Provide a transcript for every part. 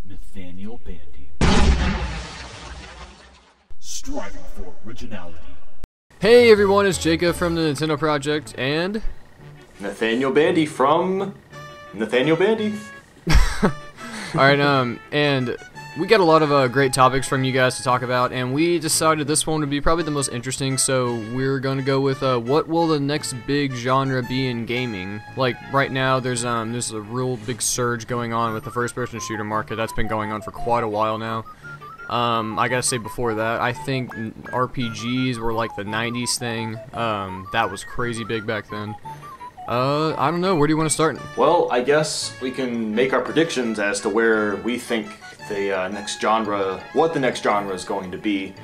Nathaniel Bandy. Striving for originality. Hey everyone, it's Jacob from the Nintendo Project, and... Nathaniel Bandy from... Nathaniel Bandy. Alright, and we got a lot of great topics from you guys to talk about, and we decided this one would be probably the most interesting, so we're gonna go with, what will the next big genre be in gaming? Like, right now, there's a real big surge going on with the first-person shooter market. That's been going on for quite a while now. I gotta say before that, I think RPGs were like the 90s thing. That was crazy big back then. I don't know, where do you want to start? Well, I guess we can make our predictions as to where we think the next genre, what the next genre is going to be.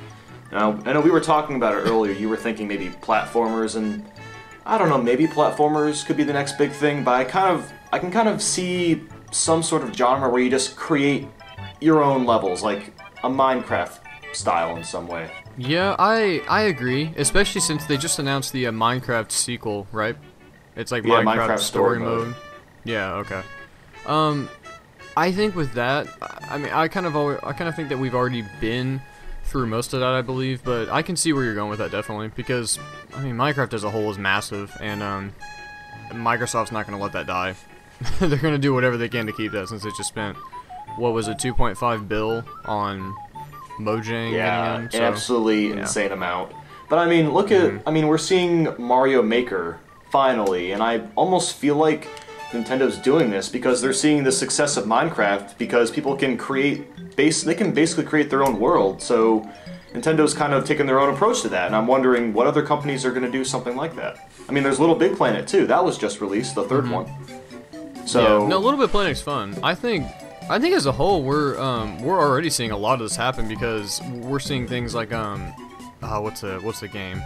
Now, I know we were talking about it earlier, you were thinking maybe platformers, and I don't know, maybe platformers could be the next big thing, but I can kind of see some sort of genre where you just create your own levels, like a Minecraft style in some way. Yeah, I agree, especially since they just announced the Minecraft sequel, right? It's like Minecraft story mode. Yeah, okay. I think with that, I mean, I kind of think that we've already been through most of that, I believe, but I can see where you're going with that definitely, because I mean, Minecraft as a whole is massive, and Microsoft's not going to let that die. They're going to do whatever they can to keep that, since they just spent, what was it, 2.5 bill on Mojang? Yeah, getting them, so, an absolutely insane amount. But I mean, look at, I mean, we're seeing Mario Maker finally, and I almost feel like Nintendo's doing this because they're seeing the success of Minecraft, because people can they can basically create their own world, so Nintendo's kind of taken their own approach to that, and I'm wondering what other companies are going to do something like that. I mean, there's Little Big Planet too, that was just released, the third one. So yeah, no, Little Big Planet's fun. I think as a whole we're already seeing a lot of this happen, because we're seeing things like what's the game?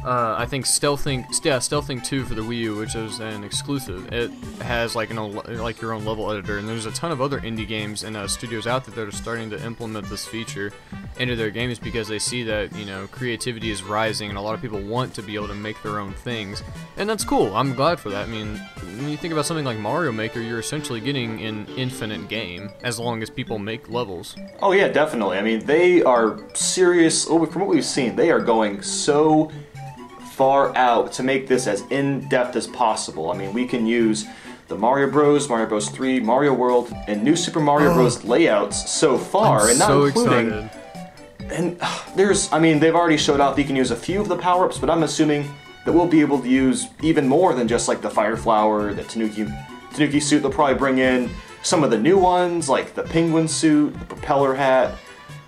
I think Stealthing 2 for the Wii U, which is an exclusive. It has like your own level editor, and there's a ton of other indie games and studios out there that are starting to implement this feature into their games, because they see that, you know, creativity is rising and a lot of people want to be able to make their own things, and that's cool. I'm glad for that. I mean, when you think about something like Mario Maker, you're essentially getting an infinite game as long as people make levels. Oh yeah, definitely. I mean, they are serious. From what we've seen, they are going so far out to make this as in-depth as possible. I mean, we can use the Mario Bros, Mario Bros 3, Mario World, and New Super Mario Bros layouts so far, I'm and not so including. excited. And I mean, they've already showed off that you can use a few of the power-ups, but I'm assuming that we'll be able to use even more than just like the Fire Flower, the Tanuki suit. They'll probably bring in some of the new ones, like the penguin suit, the propeller hat,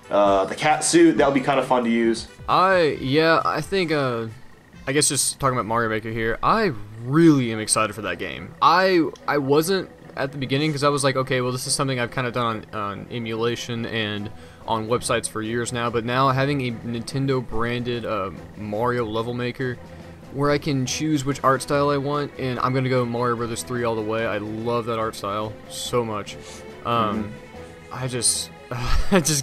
the cat suit. That'll be kind of fun to use. I think I guess just talking about Mario Maker here, I really am excited for that game. I wasn't at the beginning, because I was like, okay, well, this is something I've kind of done on emulation and on websites for years now, but now having a Nintendo branded Mario level maker where I can choose which art style I want, and I'm gonna go Mario Bros 3 all the way. I love that art style so much. I just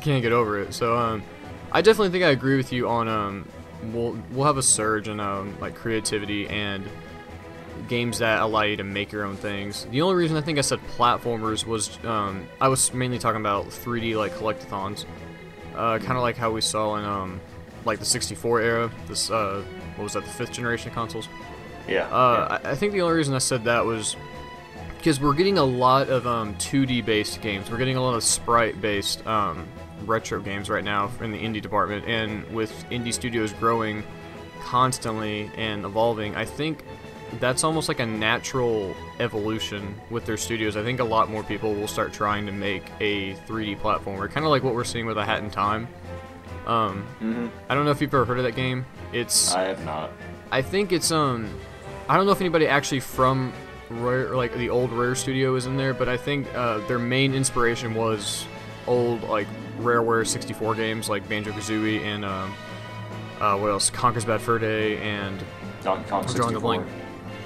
can't get over it. So I definitely think I agree with you on we'll have a surge in like creativity and games that allow you to make your own things. The only reason I think I said platformers was I was mainly talking about 3D like collectathons, kind of like how we saw in like the 64 era. This what was that, the 5th generation consoles? Yeah. I think the only reason I said that was because we're getting a lot of 2D based games. We're getting a lot of sprite based retro games right now in the indie department, and with indie studios growing constantly and evolving, I think that's almost like a natural evolution with their studios. I think a lot more people will start trying to make a 3D platformer, kind of like what we're seeing with A Hat in Time. I don't know if you've ever heard of that game. I have not. I think it's I don't know if anybody actually from Rare, like the old Rare studio, is in there, but I think their main inspiration was old like Rareware 64 games like Banjo-Kazooie and what else? Conker's Bad Fur Day and Donkey Kong 64.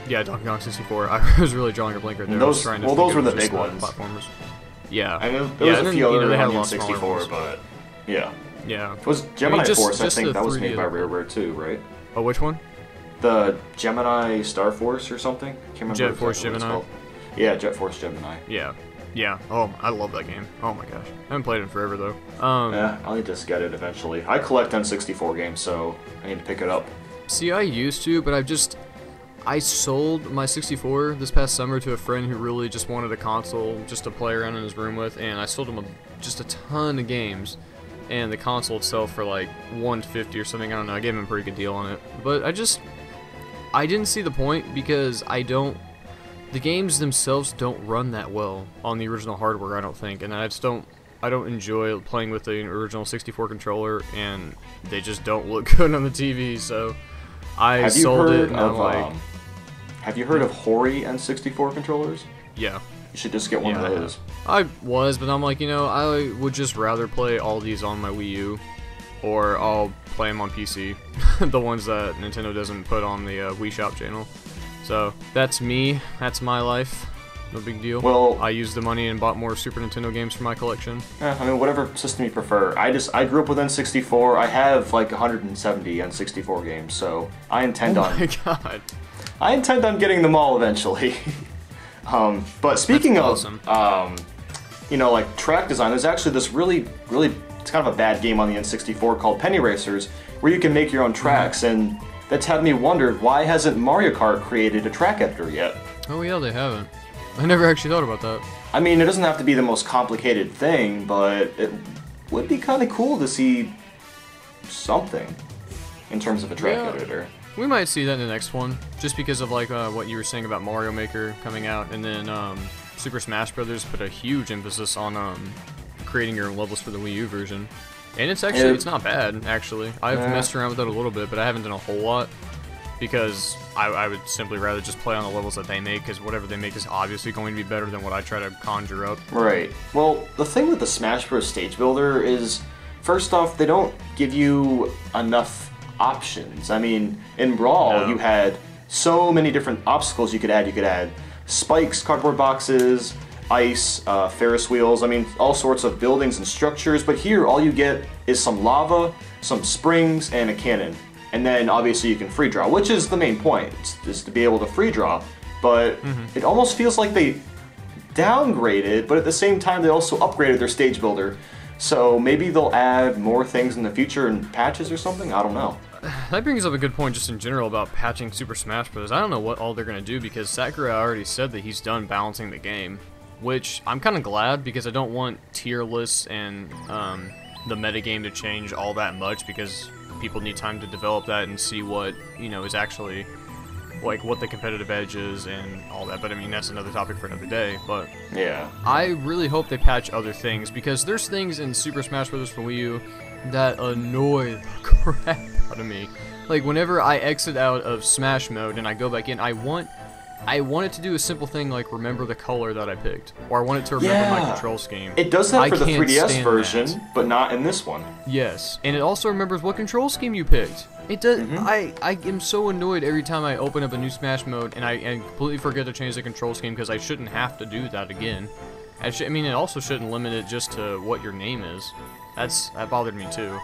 Yeah, Donkey Kong 64. I was really drawing a blank right there. Those were the big ones. Platformers. Yeah. I know there was a few other they had on 64, but yeah. Yeah. It was Gemini Force, I think that was made by Rareware too, right? Oh, which one? The Gemini Star Force or something? I can't remember. Jet Force Gemini. Yeah, Jet Force Gemini. Yeah. Yeah. Oh, I love that game. Oh my gosh. I haven't played it in forever though. Yeah, I'll need to get it eventually. I collect N64 games, so I need to pick it up. See, I used to, but I sold my 64 this past summer to a friend who really just wanted a console just to play around in his room with, and I sold him just a ton of games, and the console itself for like $150 or something. I don't know. I gave him a pretty good deal on it, but I didn't see the point because the games themselves don't run that well on the original hardware, I don't think, and I don't enjoy playing with the original 64 controller, and they just don't look good on the TV, so I sold it, and I'm like... Have you heard of Hori N64 controllers? Yeah. You should just get one of those. I was, but I'm like, I would just rather play all these on my Wii U, or I'll play them on PC, the ones that Nintendo doesn't put on the Wii Shop channel. So, that's me, that's my life, no big deal. Well, I used the money and bought more Super Nintendo games for my collection. I mean, whatever system you prefer. I grew up with N64, I have like 170 N64 games, so I intend on... Oh my god. I intend on getting them all eventually. But speaking That's of, awesome. like track design, there's actually this really, it's kind of a bad game on the N64 called Penny Racers, where you can make your own tracks, and that's had me wonder, why hasn't Mario Kart created a track editor yet? Oh yeah, they haven't. I never actually thought about that. I mean, it doesn't have to be the most complicated thing, but it would be kind of cool to see something in terms of a track editor. We might see that in the next one, just because of like what you were saying about Mario Maker coming out, and then Super Smash Bros. Put a huge emphasis on creating your own levels for the Wii U version, and it's not bad actually. I've messed around with it a little bit, but I haven't done a whole lot because I would simply rather just play on the levels that they make, because whatever they make is obviously going to be better than what I try to conjure up. Right. Well, the thing with the Smash Bros. Stage Builder is, first off, they don't give you enough options. I mean, in Brawl, you had so many different obstacles you could add. You could add spikes, cardboard boxes, ice, Ferris wheels, I mean, all sorts of buildings and structures, but here all you get is some lava, some springs, and a cannon. And then obviously you can free draw, which is the main point, is to be able to free draw. But it almost feels like they downgraded, but at the same time they also upgraded their stage builder. So maybe they'll add more things in the future in patches or something? I don't know. That brings up a good point just in general about patching Super Smash Bros. I don't know what all they're going to do, because Sakurai already said that he's done balancing the game, which I'm kind of glad, because I don't want tier lists and the metagame to change all that much, because people need time to develop that and see what, is actually, like, what the competitive edge is and all that. But I mean, that's another topic for another day. But yeah, I really hope they patch other things, because there's things in Super Smash Bros. For Wii U that annoy the crap out of me. Like, whenever I exit out of Smash mode and I go back in, I want it to do a simple thing like remember the color that I picked, or I want it to remember my control scheme. It does that for the 3DS version, but not in this one. Yes, and it also remembers what control scheme you picked. It does. I am so annoyed every time I open up a new Smash mode and I completely forget to change the control scheme, because I shouldn't have to do that again. I mean, it also shouldn't limit it just to what your name is. That bothered me too.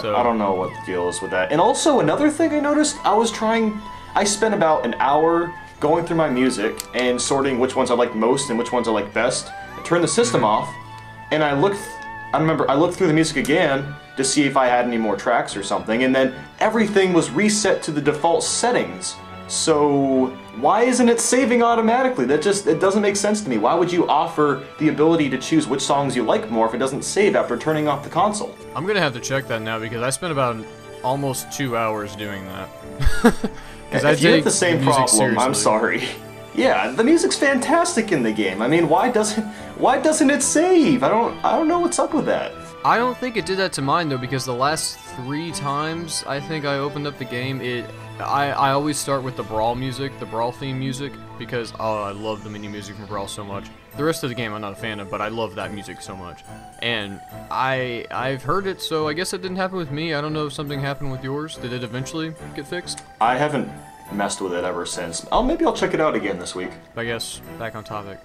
So I don't know what the deal is with that. And also, another thing I noticed, I spent about an hour going through my music and sorting which ones I liked most and which ones I liked best. I turned the system off, and I looked through the music again to see if I had any more tracks or something, and then everything was reset to the default settings. So why isn't it saving automatically? It doesn't make sense to me. Why would you offer the ability to choose which songs you like more if it doesn't save after turning off the console? I'm gonna have to check that now, because I spent about almost 2 hours doing that. If you have the same problem, I'm sorry. Yeah, the music's fantastic in the game. I mean, why doesn't it save? I don't know what's up with that. I don't think it did that to mine though, because the last 3 times I think I opened up the game, I always start with the Brawl music, the Brawl theme music, because I love the menu music from Brawl so much. The rest of the game I'm not a fan of, but I love that music so much. And I've heard it, so I guess it didn't happen with me. I don't know if something happened with yours. Did it eventually get fixed? I haven't messed with it ever since. Maybe I'll check it out again this week. I guess, back on topic.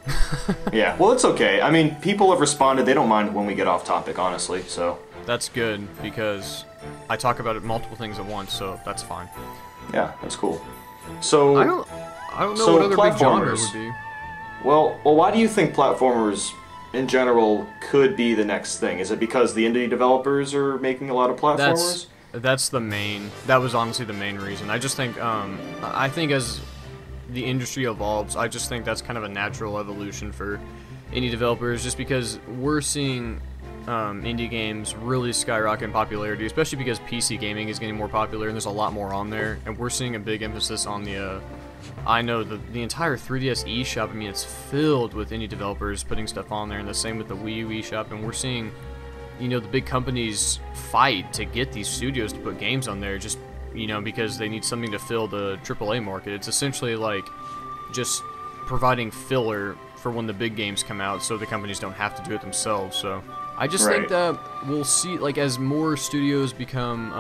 Yeah, well, it's okay. I mean, people have responded. They don't mind when we get off topic, honestly, so. That's good, because I talk about multiple things at once, so that's fine. Yeah, that's cool. So I don't know what other big genre would be. Well, why do you think platformers in general could be the next thing? Is it because the indie developers are making a lot of platformers? That's the main. That was honestly the main reason. I just think I think as the industry evolves, I just think that's kind of a natural evolution for indie developers, just because we're seeing indie games really skyrocket in popularity, especially because PC gaming is getting more popular and there's a lot more on there, and we're seeing a big emphasis on the I know the entire 3DS eShop, I mean, it's filled with indie developers putting stuff on there, and the same with the Wii U eShop, and we're seeing, you know, the big companies fight to get these studios to put games on there, just, you know, because they need something to fill the AAA market. It's essentially like just providing filler for when the big games come out, so the companies don't have to do it themselves. So I just think that we'll see, like, as more studios become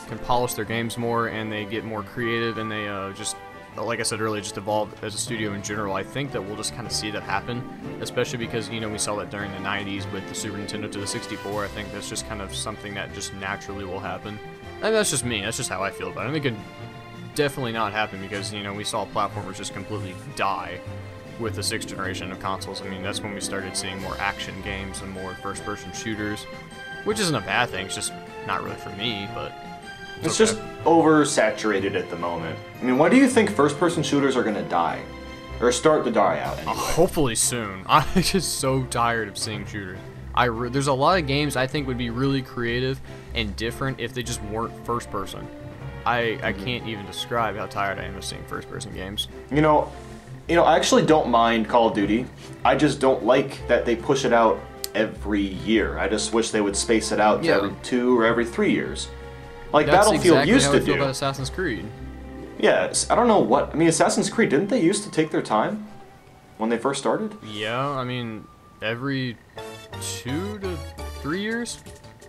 can polish their games more and they get more creative and they just, like I said earlier, just evolve as a studio in general. I think that we'll just kind of see that happen, especially because, you know, we saw that during the 90s with the Super Nintendo to the 64. I think that's just kind of something that just naturally will happen. And that's just me. That's just how I feel about it. I think it could definitely not happen because, you know, we saw platformers just completely die with the 6th generation of consoles. I mean, that's when we started seeing more action games and more first-person shooters, which isn't a bad thing. It's just not really for me, but it's just oversaturated at the moment. I mean, why do you think first-person shooters are going to die? Or start to die out, anyway? Hopefully soon. I'm just so tired of seeing shooters. There's a lot of games I think would be really creative and different if they just weren't first-person. I can't even describe how tired I am of seeing first-person games. You know, I actually don't mind Call of Duty. I just don't like that they push it out every year. I just wish they would space it out to every 2 or every 3 years. Like that's Battlefield exactly used how to I feel do. about Assassin's Creed. Yeah, I don't know what... I mean, Assassin's Creed, didn't they used to take their time when they first started? Yeah, I mean, every 2 to 3 years,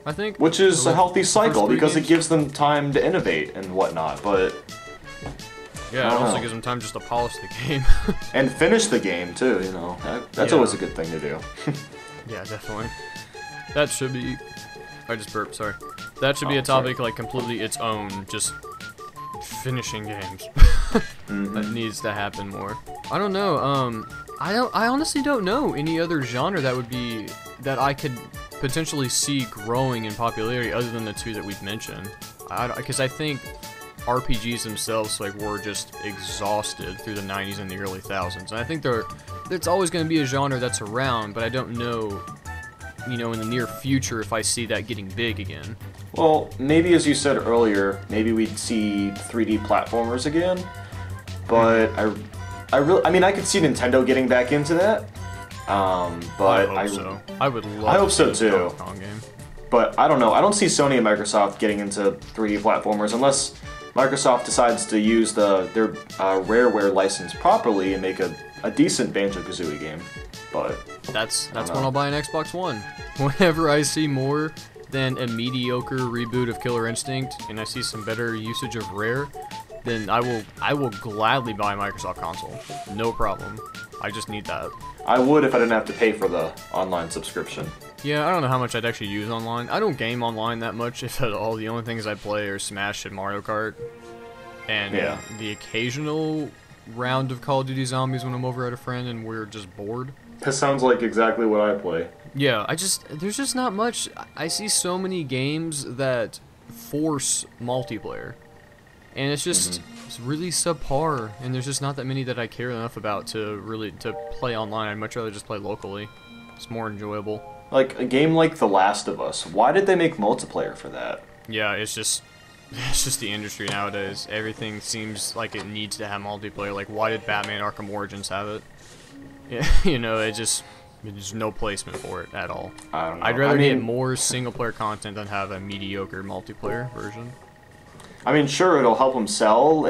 I think. Which is a healthy cycle because games. it gives them time to innovate and whatnot, but... Yeah, it also gives them time just to polish the game. And finish the game, too, you know. That's always a good thing to do. Yeah, definitely. That should be... I just burped, sorry. That should be a topic, like, completely its own, just finishing games. That needs to happen more. I don't know, I honestly don't know any other genre that would be... that I could potentially see growing in popularity other than the 2 that we've mentioned. Because I think RPGs themselves, like, were just exhausted through the 90s and the early thousands. And I think it's always going to be a genre that's around, but I don't know, you know, in the near future if I see that getting big again. Well, maybe as you said earlier, maybe we'd see 3D platformers again. But I mean, I could see Nintendo getting back into that. But I hope so. I would love I hope to so see a too. Donkey Kong game. But I don't know. I don't see Sony and Microsoft getting into 3D platformers unless Microsoft decides to use their Rareware license properly and make a decent Banjo-Kazooie game. But that's when I'll buy an Xbox One. Whenever I see more than a mediocre reboot of Killer Instinct and I see some better usage of Rare, then I will gladly buy a Microsoft console. No problem. I just need that. I would if I didn't have to pay for the online subscription. Yeah, I don't know how much I'd actually use online. I don't game online that much, if at all. The only things I play are Smash and Mario Kart. And the occasional round of Call of Duty Zombies when I'm over at a friend and we're just bored. That sounds like exactly what I play. Yeah, there's just not much. I see so many games that force multiplayer. And it's just it's really subpar, and there's just not that many that I care enough about to play online. I'd much rather just play locally. It's more enjoyable. Like a game like The Last of Us. Why did they make multiplayer for that? Yeah, it's just the industry nowadays. Everything seems like it needs to have multiplayer. Like, why did Batman Arkham Origins have it? Yeah, you know, there's no placement for it at all. I don't know. I'd rather get more single-player content than have a mediocre multiplayer version. I mean, sure, it'll help them sell,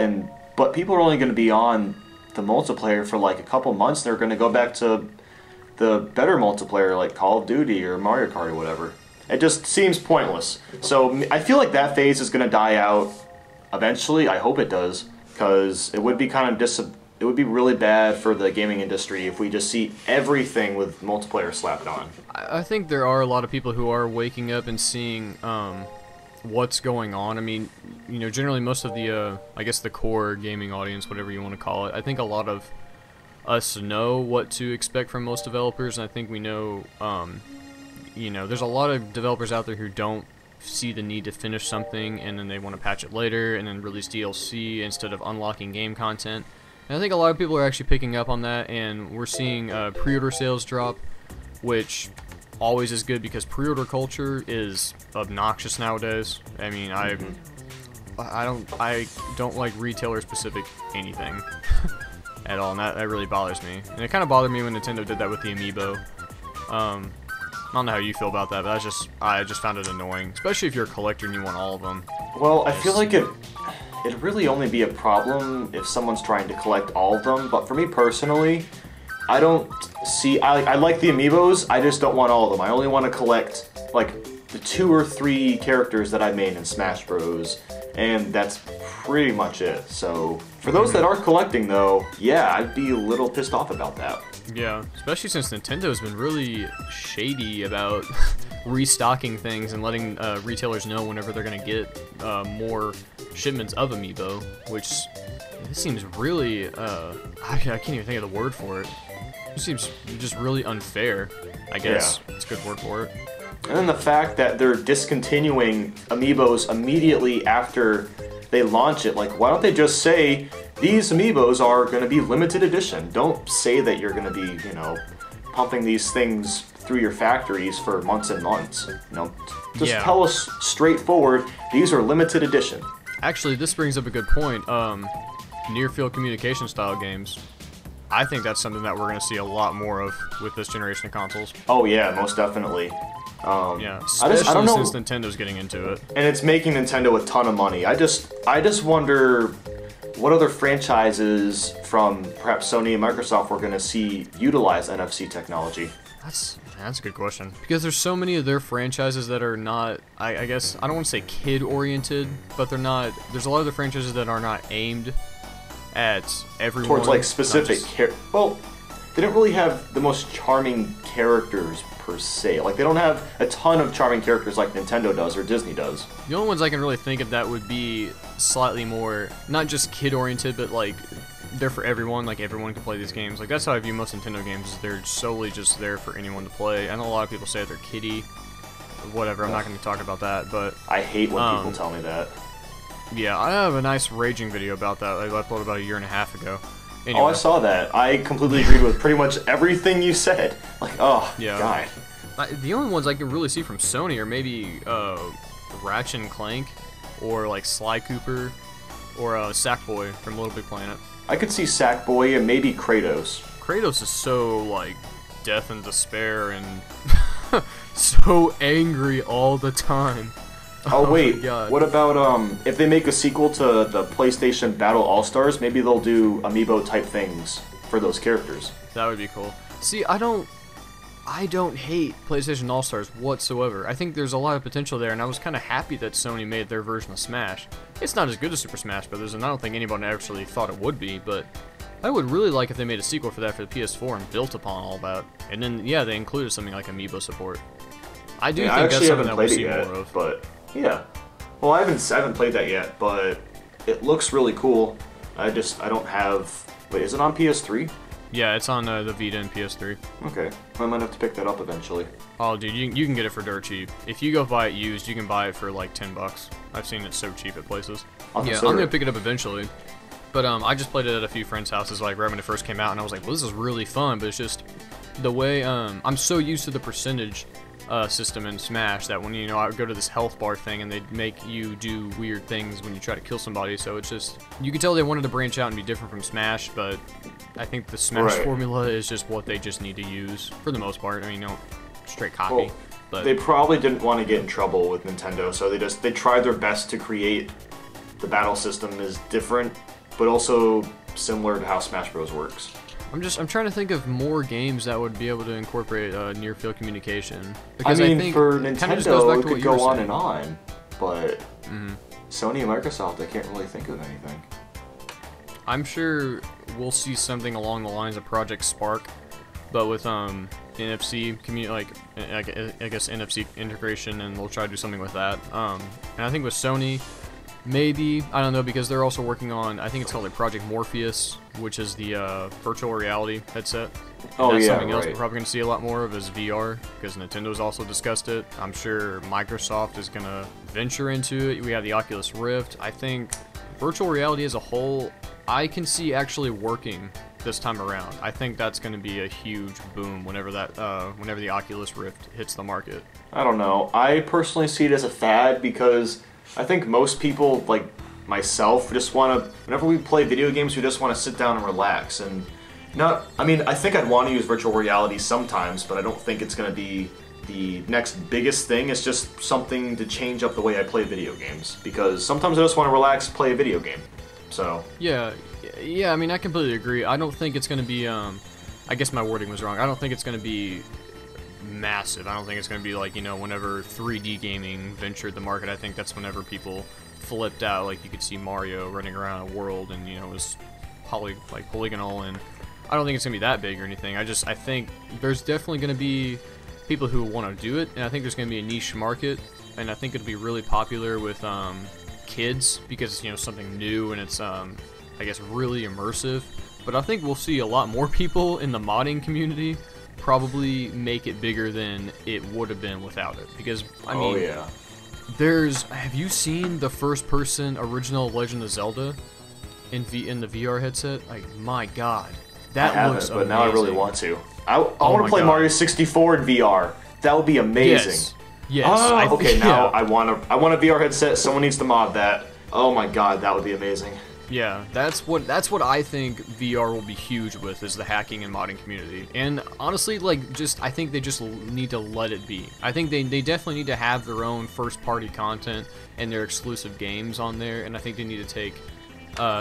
but people are only going to be on the multiplayer for like a couple months. They're going to go back to the better multiplayer like Call of Duty or Mario Kart or whatever. It just seems pointless. So I feel like that phase is going to die out eventually. I hope it does, because it would be it would be really bad for the gaming industry if we just see everything with multiplayer slapped on. I think there are a lot of people who are waking up and seeing what's going on. I mean, you know, generally most of the, I guess the core gaming audience, whatever you want to call it, I think a lot of us know what to expect from most developers, and I think we know, you know, there's a lot of developers out there who don't see the need to finish something and then they want to patch it later and then release DLC instead of unlocking game content. And I think a lot of people are actually picking up on that, and we're seeing pre-order sales drop, which always is good because pre-order culture is obnoxious nowadays. I mean, I don't like retailer specific anything at all, and that really bothers me. And it kind of bothered me when Nintendo did that with the amiibo. I don't know how you feel about that, but I just found it annoying, especially if you're a collector and you want all of them. Well, I feel like it'd really only be a problem if someone's trying to collect all of them, but for me personally, I don't see... I like the amiibos, I just don't want all of them. I only want to collect, like, the 2 or 3 characters that I made in Smash Bros, and that's pretty much it. So, for those that are collecting, though, yeah, I'd be a little pissed off about that. Yeah, especially since Nintendo's been really shady about restocking things and letting retailers know whenever they're going to get more shipments of amiibo, which this seems really, I can't even think of the word for it. It seems just really unfair, I guess. Yeah. It's a good word for it. And then the fact that they're discontinuing amiibos immediately after they launch it, like, why don't they just say, these amiibos are going to be limited edition? Don't say that you're going to be, you know, pumping these things through your factories for months and months. You know, just tell us straightforward, these are limited edition. Actually, this brings up a good point. Near-field communication style games. I think that's something that we're going to see a lot more of with this generation of consoles. Oh yeah, most definitely. Yeah, especially I don't know, since Nintendo's getting into it. And it's making Nintendo a ton of money. I just wonder what other franchises from perhaps Sony and Microsoft we're going to see utilize NFC technology. That's a good question. Because there's so many of their franchises that are not, I guess, I don't want to say kid-oriented, but they're not, there's a lot of the franchises that are not aimed at everyone. Towards, like, specific well, they don't really have the most charming characters per se. Like, they don't have a ton of charming characters like Nintendo does or Disney does. The only ones I can really think of that would be slightly more, not just kid-oriented, but, like, they're for everyone. Like, everyone can play these games. Like, that's how I view most Nintendo games, is they're solely just there for anyone to play. I know a lot of people say they're kiddie, whatever, I'm not going to talk about that, but... I hate when people tell me that. Yeah, I have a nice raging video about that I uploaded about 1.5 years ago. Anyway. Oh, I saw that. I completely agreed with pretty much everything you said. Like, oh, yeah. God. The only ones I can really see from Sony are maybe Ratchet and Clank, or like Sly Cooper, or Sackboy from Little Big Planet. I could see Sackboy and maybe Kratos. Kratos is so, like, death and despair and so angry all the time. Oh wait, what about if they make a sequel to the PlayStation Battle All-Stars, maybe they'll do amiibo type things for those characters. That would be cool. See, I don't hate PlayStation All-Stars whatsoever. I think there's a lot of potential there, and I was kind of happy that Sony made their version of Smash. It's not as good as Super Smash Bros., and I don't think anyone actually thought it would be, but I would really like if they made a sequel for that for the PS4 and built upon all that. And then, yeah, they included something like amiibo support. I do think that's something that we'll see more of. But yeah, well, I haven't played that yet, but it looks really cool. I don't have. Wait, is it on PS3? Yeah, it's on the Vita and PS3. Okay, I might have to pick that up eventually. Oh, dude, you can get it for dirt cheap. If you go buy it used, you can buy it for like $10. I've seen it so cheap at places. Yeah, I'm gonna pick it up eventually. But I just played it at a few friends' houses like right when it first came out, and I was like, well, this is really fun. But it's just the way I'm so used to the percentage system in Smash that when, you know, I would go to this health bar thing and they'd make you do weird things when you try to kill somebody, so it's just, you can tell they wanted to branch out and be different from Smash, but I think the Smash formula is just what they just need to use for the most part. I mean, don't straight copy. Well, but they probably didn't want to get in trouble with Nintendo, so they tried their best to create the battle system is different, but also similar to how Smash Bros. Works. I'm trying to think of more games that would be able to incorporate near-field communication. Because I mean, think for Nintendo, it could go on and on, but Sony and Microsoft, I can't really think of anything. I'm sure we'll see something along the lines of Project Spark, but with NFC like I guess NFC integration, and they'll try to do something with that. And I think with Sony, Maybe, I don't know, because they're also working on, I think it's called like Project Morpheus, which is the virtual reality headset. Oh, That's yeah, something else right. we're probably going to see a lot more of is VR, because Nintendo's also discussed it. I'm sure Microsoft is going to venture into it. We have the Oculus Rift. I think virtual reality as a whole, I can see actually working this time around. I think that's going to be a huge boom whenever whenever the Oculus Rift hits the market. I don't know. I personally see it as a fad because I think most people, like myself, just want to, whenever we play video games, we just want to sit down and relax. And I mean, I think I'd want to use virtual reality sometimes, but I don't think it's going to be the next biggest thing. It's just something to change up the way I play video games, because sometimes I just want to relax, play a video game. So Yeah, I mean, I completely agree. I don't think it's going to be, I guess my wording was wrong. I don't think it's going to be massive. I don't think it's going to be like, you know, whenever 3D gaming ventured the market, I think that's whenever people flipped out. Like, you could see Mario running around a world and, you know, it was polygonal, and I don't think it's going to be that big or anything. I think there's definitely going to be people who want to do it, and I think there's going to be a niche market, and I think it'll be really popular with kids because, you know, something new and it's, I guess, really immersive. But I think we'll see a lot more people in the modding community probably make it bigger than it would have been without it, because I mean, yeah. have you seen the first person original Legend of Zelda in the VR headset? Like, my god, that I looks haven't, but amazing. now I really want to. I want to play God. Mario 64 in VR. That would be amazing. Yes. Ah, okay, now Yeah. I want a VR headset. Someone needs to mod that. Oh my god, that would be amazing. Yeah, that's what I think VR will be huge with, is the hacking and modding community. And honestly, like, I think they just need to let it be. I think they definitely need to have their own first-party content and their exclusive games on there, and I think they need to take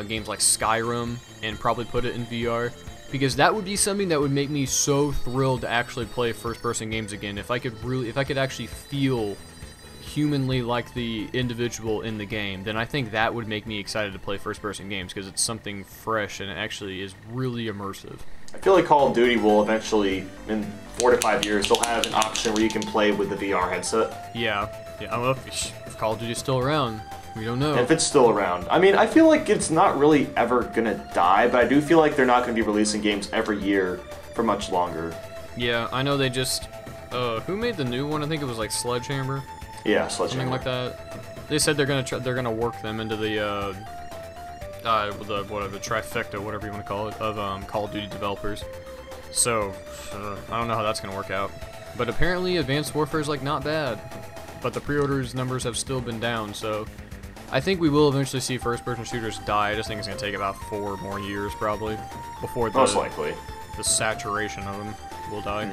games like Skyrim and probably put it in VR, because that would be something that would make me so thrilled to actually play first-person games again. If I could actually feel humanly like the individual in the game, then I think that would make me excited to play first-person games, because it's something fresh and it actually is really immersive. I feel like Call of Duty will eventually, in 4 to 5 years, they'll have an option where you can play with the VR headset. Yeah. I don't know if Call of Duty's still around. We don't know. If it's still around. I mean, I feel like it's not really ever gonna die, but I do feel like they're not gonna be releasing games every year for much longer. Yeah, I know they just... who made the new one? I think it was like Sledgehammer. Yeah, Something like that. They said they're gonna work them into the trifecta, whatever you want to call it, of Call of Duty developers. So I don't know how that's gonna work out. But apparently, Advanced Warfare is like not bad. But the pre-orders numbers have still been down, so I think we will eventually see first-person shooters die. I just think it's gonna take about 4 more years probably before Most likely. the saturation of them will die.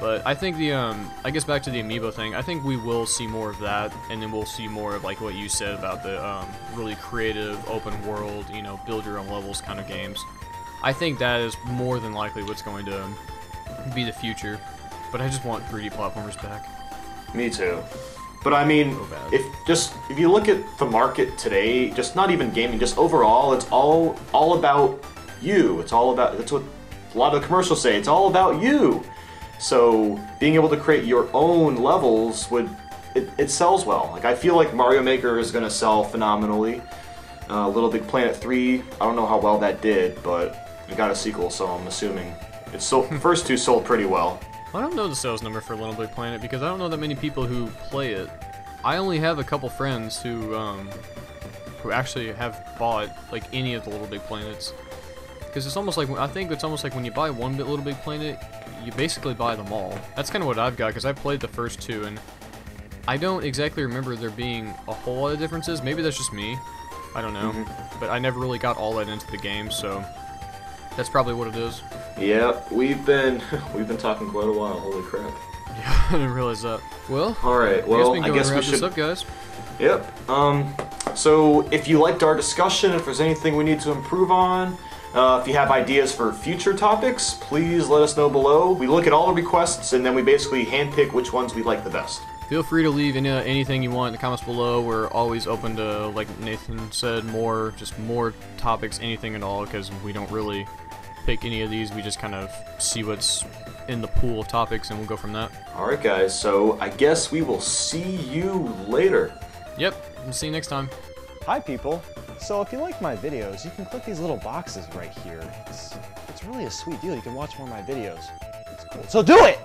But I think I guess back to the amiibo thing, I think we will see more of that, and then we'll see more of like what you said about the really creative, open world, you know, build your own levels kind of games. I think that is more than likely what's going to be the future. But I just want 3D platformers back. Me too. But I mean, So bad. if you look at the market today, just not even gaming, just overall, it's all about you. It's all about, that's what a lot of the commercials say, it's all about you. So being able to create your own levels it sells well. Like, I feel like Mario Maker is gonna sell phenomenally. Little Big Planet 3, I don't know how well that did, but it got a sequel, so I'm assuming it's sold. First 2 sold pretty well. I don't know the sales number for Little Big Planet because I don't know that many people who play it. I only have a couple friends who actually have bought like any of the Little Big Planets. Because it's almost like, I think it's almost like when you buy one Little Big Planet, you basically buy them all. That's kind of what I've got, because I played the first 2 and I don't exactly remember there being a whole lot of differences. Maybe that's just me. I don't know. But I never really got all that into the game, so that's probably what it is. Yeah, we've been talking quite a while. Holy crap! Yeah, I didn't realize that. Well, All right. Well, I guess we wrap should. this up, guys. Yep. So if you liked our discussion, if there's anything we need to improve on, if you have ideas for future topics, please let us know below. We look at all the requests and then we basically handpick which ones we like the best. Feel free to leave anything you want in the comments below. We're always open to, like Nathan said, more topics, anything at all, because we don't really pick any of these. We just kind of see what's in the pool of topics and we'll go from that. All right, guys. So I guess we will see you later. Yep, we'll see you next time. Hi people! So if you like my videos, you can click these little boxes right here. It's really a sweet deal. You can watch more of my videos. It's cool. So do it!